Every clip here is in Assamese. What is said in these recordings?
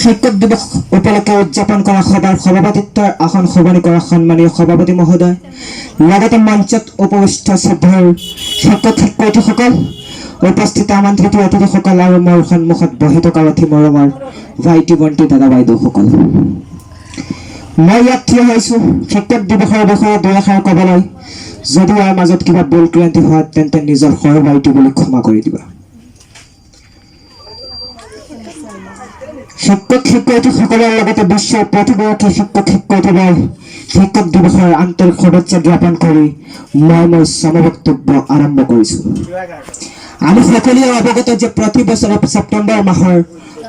শিক্ষক দিৱস উপলক্ষে উদযাপন কৰা সভাৰ সভাপতিত্বৰ আসন সলনি কৰা সন্মানীয় সভাপতি মহোদয়, লগতে মঞ্চত উপস্থিত শ্ৰদ্ধাৰ শিক্ষক শিক্ষয়িত্ৰীসকল, উপস্থিত আমন্ত্ৰিত অতিথিসকল আৰু মোৰ সন্মুখত বহি থকা অতি মৰমৰ ভাইটি ভণ্টি দাদা বাইদেউসকল, মই ইয়াত থিয় হৈছোঁ শিক্ষক দিৱসৰ বিষয়ে দুই এষাৰ ক'বলৈ। যদি ইয়াৰ মাজত কিবা ভুল ক্ৰান্তি হয় তেন্তে নিজৰ সৰ ভাইটি বুলি ক্ষমা কৰি দিবা। শিক্ষক শিক্ষয়িত্ৰীসকলৰ লগতে বিশ্বৰ প্ৰতিগৰাকী শিক্ষক শিক্ষয়িত্ৰীলৈ শিক্ষক দিৱসৰ আন্তৰিক শুভেচ্ছা জ্ঞাপন কৰি মই মোৰ সমবক্তব্য আৰম্ভ কৰিছোঁ। আমি সকলোৱে অৱগত যে প্ৰতি বছৰে ছেপ্টেম্বৰ মাহৰ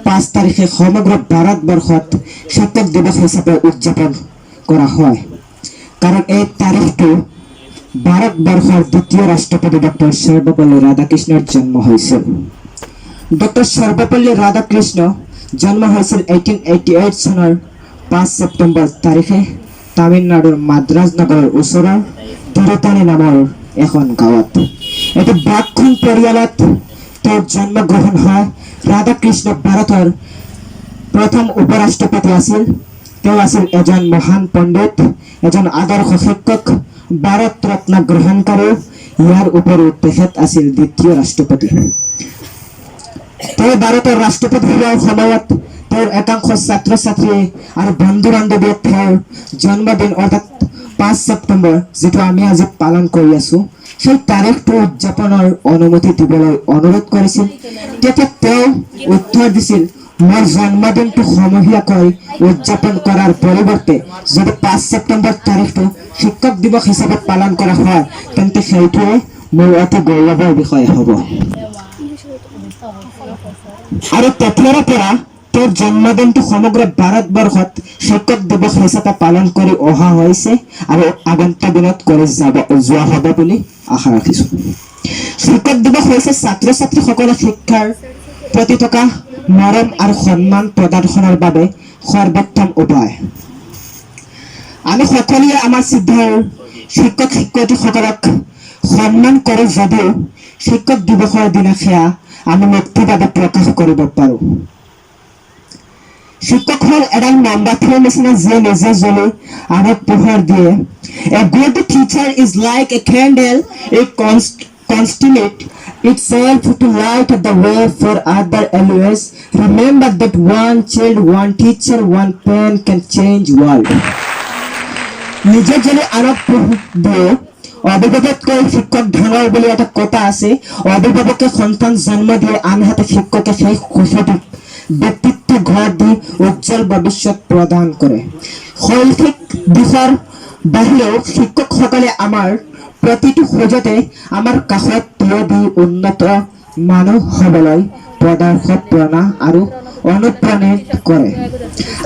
5 তাৰিখে সমগ্ৰ ভাৰতবৰ্ষত শিক্ষক দিৱস হিচাপে উদযাপন কৰা হয়, কাৰণ এই তাৰিখটো ভাৰতবৰ্ষৰ দ্বিতীয় ৰাষ্ট্ৰপতি ডক্টৰ সৰ্বপল্লী ৰাধাকৃষ্ণৰ জন্ম হৈছিল। ডক্টৰ সৰ্বপল্লী ৰাধাকৃষ্ণ জন্ম হৈছিল 1888 চনৰ 5 ছেপ্টেম্বৰ তাৰিখে তামিলনাডুৰ মাদ্ৰাজ নগৰৰ ওচৰৰ তিৰুতানি নামৰ এখন গাঁৱত। এটি ব্ৰাহ্মণ পৰিয়ালত তেওঁৰ জন্মগ্ৰহণ হয়। ৰাধাকৃষ্ণ ভাৰতৰ প্ৰথম উপৰাষ্ট্ৰপতি আছিল। তেওঁ আছিল এজন মহান পণ্ডিত, এজন আদৰ্শ শিক্ষক, ভাৰত ৰত্ন গ্ৰহণকাৰী। ইয়াৰ উপৰিও তেখেত আছিল দ্বিতীয় ৰাষ্ট্ৰপতি। তেওঁ ভাৰতৰ ৰাষ্ট্ৰপতি হোৱাৰ সময়ত তেওঁৰ একাংশ ছাত্ৰ ছাত্ৰী আৰু বন্ধু বান্ধৱীয়ে তেওঁৰ জন্মদিন অৰ্থাৎ 5 ছেপ্টেম্বৰ, যিটো আমি আজি পালন কৰি আছোঁ, সেই তাৰিখটো উদযাপনৰ অনুমতি দিবলৈ অনুৰোধ কৰিছিল। তেতিয়া তেওঁ উত্তৰ দিছিল, মোৰ জন্মদিনটো সমূহীয়াকৈ উদযাপন কৰাৰ পৰিৱৰ্তে যদি 5 ছেপ্টেম্বৰ তাৰিখটো শিক্ষক দিৱস হিচাপে পালন কৰা হয় তেন্তে সেইটোৱে মোৰ অতি গৌৰৱৰ বিষয় হ'ব। আৰু তেতিয়াৰে পৰা তেওঁৰ জন্মদিনটো সমগ্ৰ ভাৰতবৰ্ষত শিক্ষক দিৱস হিচাপে পালন কৰি অহা হৈছে আৰু আগন্তুক দিনত কৰি যোৱা হ'ব বুলি আশা ৰাখিছোঁ। শিক্ষক দিৱস হৈছে ছাত্ৰ ছাত্ৰীসকলৰ শিক্ষাৰ প্ৰতি থকা মৰম আৰু সন্মান প্ৰদৰ্শনৰ বাবে সৰ্বোত্তম উপায়। আমি সকলোৱে আমাৰ শ্ৰদ্ধাৰ শিক্ষক শিক্ষয়িত্ৰীসকলক সন্মান কৰোঁ যদিও শিক্ষক দিৱসৰ দিনা সেয়া আমি মুক্তভাৱে প্ৰকাশ কৰিব পাৰোঁ। শিক্ষক হ'ল এডাল মমবাতিৰ নিচিনা যিয়ে নিজে জ্বলি আমাক পোহৰ দিয়ে। A good teacher is like a candle. It constitutes itself to light the way for other always. Remember that one child, one teacher, one pen can change world. নিজে জ্বলি আনক পোহৰ দিয়ে। অভিভাৱকতকৈ শিক্ষক ডাঙৰ বুলি এটা কথা আছে। অভিভাৱকে সন্তান জন্ম দিয়ে, আনহাতে শিক্ষকে সেই শিশুটিক ব্যক্তিত্ব গঢ় দি উজ্জ্বল ভৱিষ্যত প্ৰদান কৰে। শৈক্ষিক দিশৰ বাহিৰেও শিক্ষকসকলে আমাৰ প্ৰতিটো খোজতে আমাৰ কাষত থিয় দি উন্নত মানুহ হ'বলৈ পৰামৰ্শ প্ৰেৰণা আৰু অনুপ্ৰাণিত কৰে।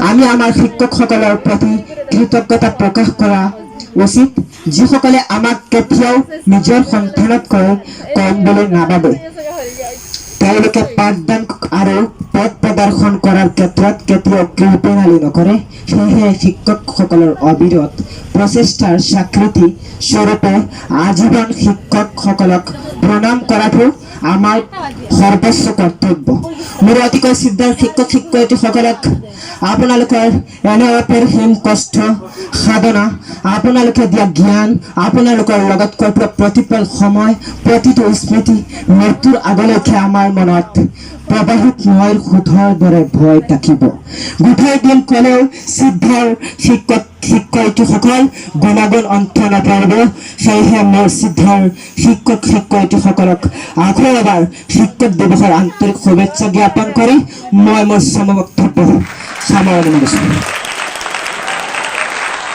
আমি আমাৰ শিক্ষকসকলৰ প্ৰতি কৃতজ্ঞতা প্ৰকাশ কৰা উচিত, যিসকলে আমাক কেতিয়াও নিজৰ সন্তানতকৈ কম বুলি নাভাবে। তেওঁলোকে পাঠদান আৰু পথ প্ৰদৰ্শন কৰাৰ ক্ষেত্ৰত কেতিয়াও কৃপণালি নকৰে। সেয়েহে শিক্ষকসকলৰ অবিৰত প্ৰচেষ্টাৰ স্বীকৃতি স্বৰূপে আজীৱন শিক্ষকসকলক প্ৰণাম কৰাটো আমাৰ সৰ্বোচ্চ কৰ্তব্য। মোৰ অতিকৈ শ্ৰদ্ধাৰ শিক্ষক শিক্ষয়িত্ৰীসকলক আপোনালোকৰ এনে অপৰিসীম কষ্ট সাধনা, আপোনালোকে দিয়া জ্ঞান, আপোনালোকৰ লগত কটোৱা প্ৰতিপল সময়, প্ৰতিটো স্মৃতি মৃত্যুৰ আগলৈকে আমাৰ মনত প্ৰবাহিত নৈৰ সোঁতৰ দৰে ভয় থাকিব। গোটেই দিন ক'লেও শ্ৰদ্ধাৰ শিক্ষক শিক্ষয়িত্ৰীসকল গুণাগুণ অন্ত নপৰিব। সেয়েহে মোৰ শ্ৰদ্ধাৰ শিক্ষক শিক্ষয়িত্ৰীসকলক আকৌ এবাৰ শিক্ষক দিৱসৰ আন্তৰিক শুভেচ্ছা জ্ঞাপন কৰি মই মোৰ সমবক্তব্য সামৰণি মাৰিছোঁ।